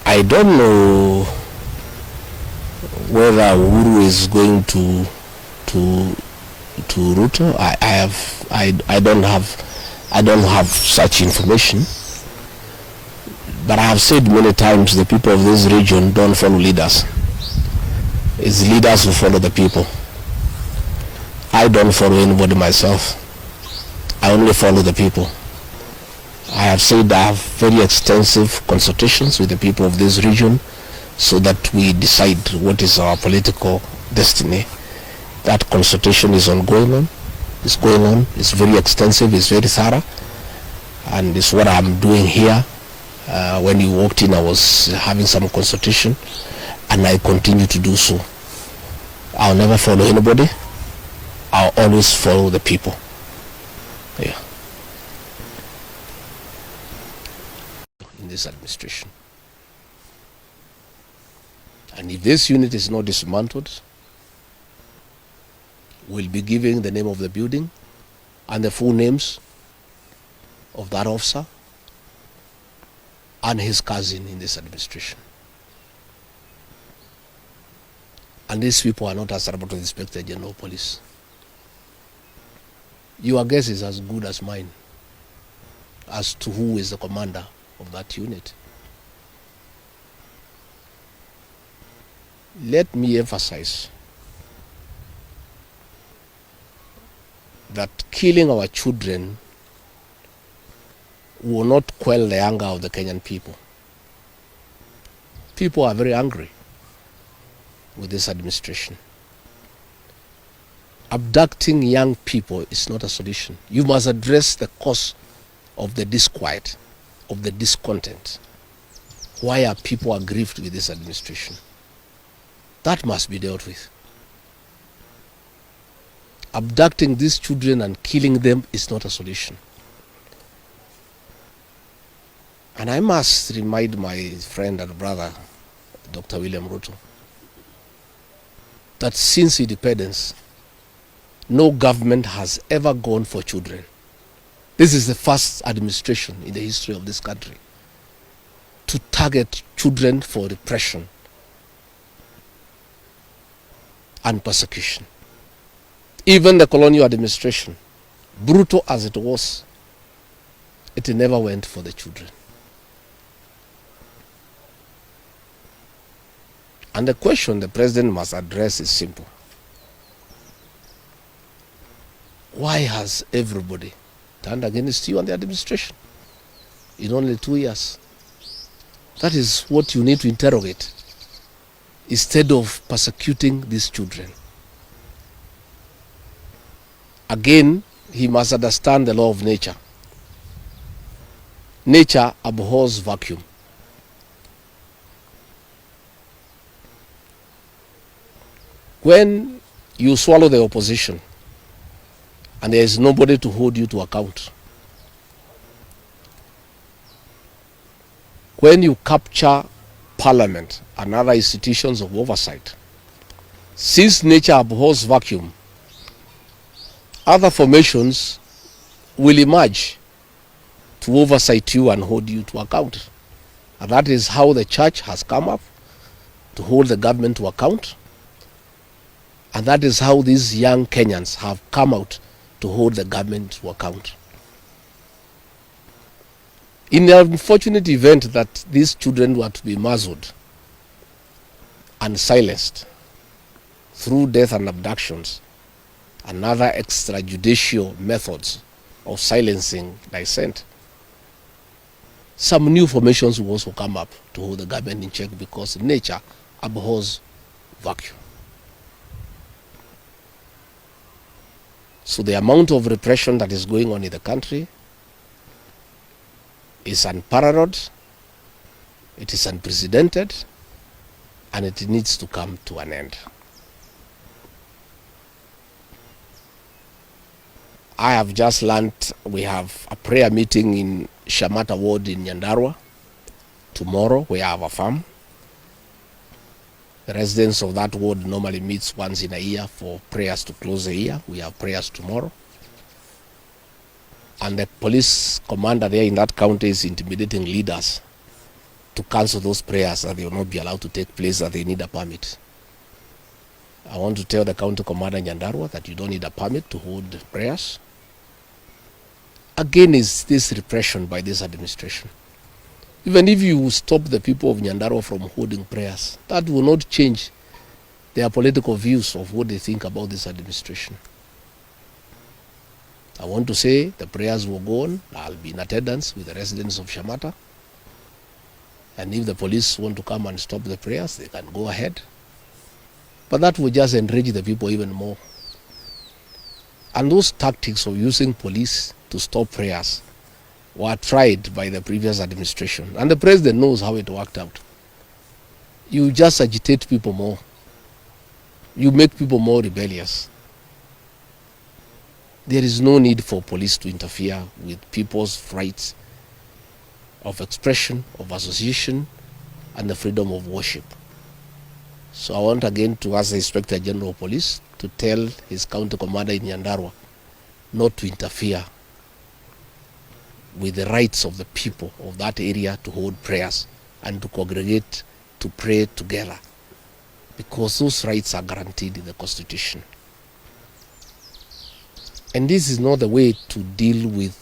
I don't know whether Uhuru is going to Ruto. I don't have such information. But I have said many times, the people of this region don't follow leaders. It's leaders who follow the people. I don't follow anybody myself. I only follow the people. I have said I have very extensive consultations with the people of this region so that we decide what is our political destiny. That consultation is ongoing. It's going on. It's very extensive. It's very thorough. And it's what I'm doing here. When you walked in, I was having some consultation, and I continue to do so. I'll never follow anybody. I'll always follow the people. Yeah. In this administration. And if this unit is not dismantled, we'll be giving the name of the building and the full names of that officer and his cousin in this administration. And these people are not answerable to the Inspector General of Police. Your guess is as good as mine as to who is the commander of that unit. Let me emphasize that killing our children will not quell the anger of the Kenyan people. People are very angry with this administration. Abducting young people is not a solution. You must address the cause of the disquiet, of the discontent. Why are people aggrieved with this administration? That must be dealt with. Abducting these children and killing them is not a solution. And I must remind my friend and brother, Dr. William Ruto, that since independence, no government has ever gone for children. This is the first administration in the history of this country to target children for repression and persecution. Even the colonial administration, brutal as it was, it never went for the children. And the question the president must address is simple. Why has everybody turned against you and the administration in only 2 years? That is what you need to interrogate instead of persecuting these children. Again, he must understand the law of nature. Nature abhors vacuum. When you swallow the opposition and there is nobody to hold you to account, when you capture parliament and other institutions of oversight, since nature abhors vacuum, other formations will emerge to oversight you and hold you to account. And that is how the church has come up to hold the government to account. And that is how these young Kenyans have come out to hold the government to account. In the unfortunate event that these children were to be muzzled and silenced through death and abductions and other extrajudicial methods of silencing dissent, some new formations will also come up to hold the government in check because nature abhors vacuum. So the amount of repression that is going on in the country is unparalleled, it is unprecedented, and it needs to come to an end. I have just learned we have a prayer meeting in Shamata Ward in Nyandarua tomorrow, where I have a farm. The residents of that ward normally meets once in a year for prayers to close the year. We have prayers tomorrow. And the police commander there in that county is intimidating leaders to cancel those prayers, that they will not be allowed to take place, that they need a permit. I want to tell the county commander in Nyandarua that you don't need a permit to hold prayers. Again, is this repression by this administration. Even if you stop the people of Nyandarua from holding prayers, that will not change their political views of what they think about this administration. I want to say the prayers will go on. I'll be in attendance with the residents of Shamata. And if the police want to come and stop the prayers, they can go ahead. But that will just enrage the people even more. And those tactics of using police to stop prayers were tried by the previous administration. And the president knows how it worked out. You just agitate people more. You make people more rebellious. There is no need for police to interfere with people's rights of expression, of association, and the freedom of worship. So I want again to ask the Inspector General of Police to tell his county commander in Nyandarua not to interfere with the rights of the people of that area to hold prayers and to congregate to pray together, because those rights are guaranteed in the Constitution. And this is not the way to deal with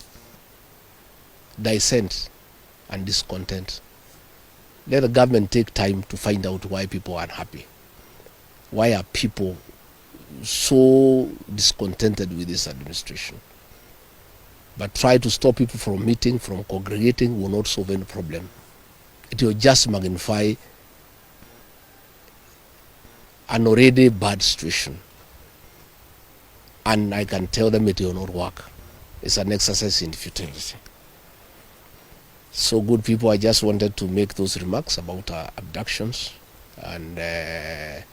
dissent and discontent. Let the government take time to find out why people are unhappy. Why are people so discontented with this administration? But try to stop people from meeting, from congregating, will not solve any problem. It will just magnify an already bad situation. And I can tell them it will not work. It's an exercise in futility. So good people, I just wanted to make those remarks about abductions, and I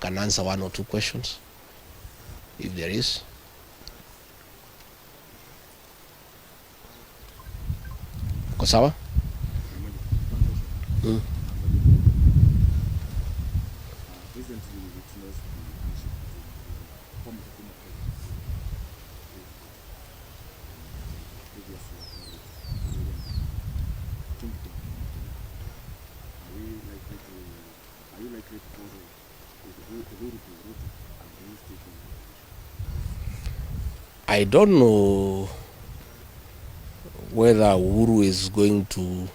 can answer one or two questions if there is. Kosawa? I don't know whether Uhuru is going to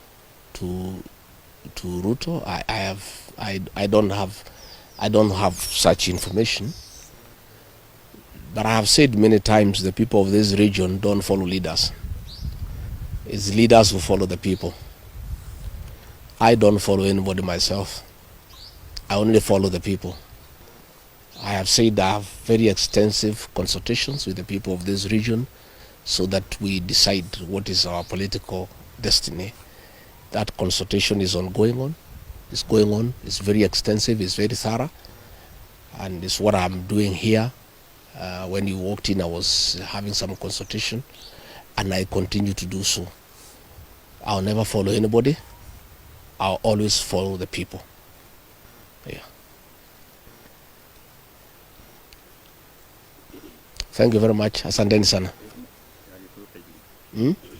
Ruto. I don't have such information. But I have said many times, the people of this region don't follow leaders. It's leaders who follow the people. I don't follow anybody myself. I only follow the people. I have said I have very extensive consultations with the people of this region so that we decide what is our political destiny. That consultation is ongoing. It's going on. It's very extensive. It's very thorough. And it's what I'm doing here. When you walked in, I was having some consultation, and I continue to do so. I'll never follow anybody. I'll always follow the people. Yeah. Thank you very much. Asanteni sana.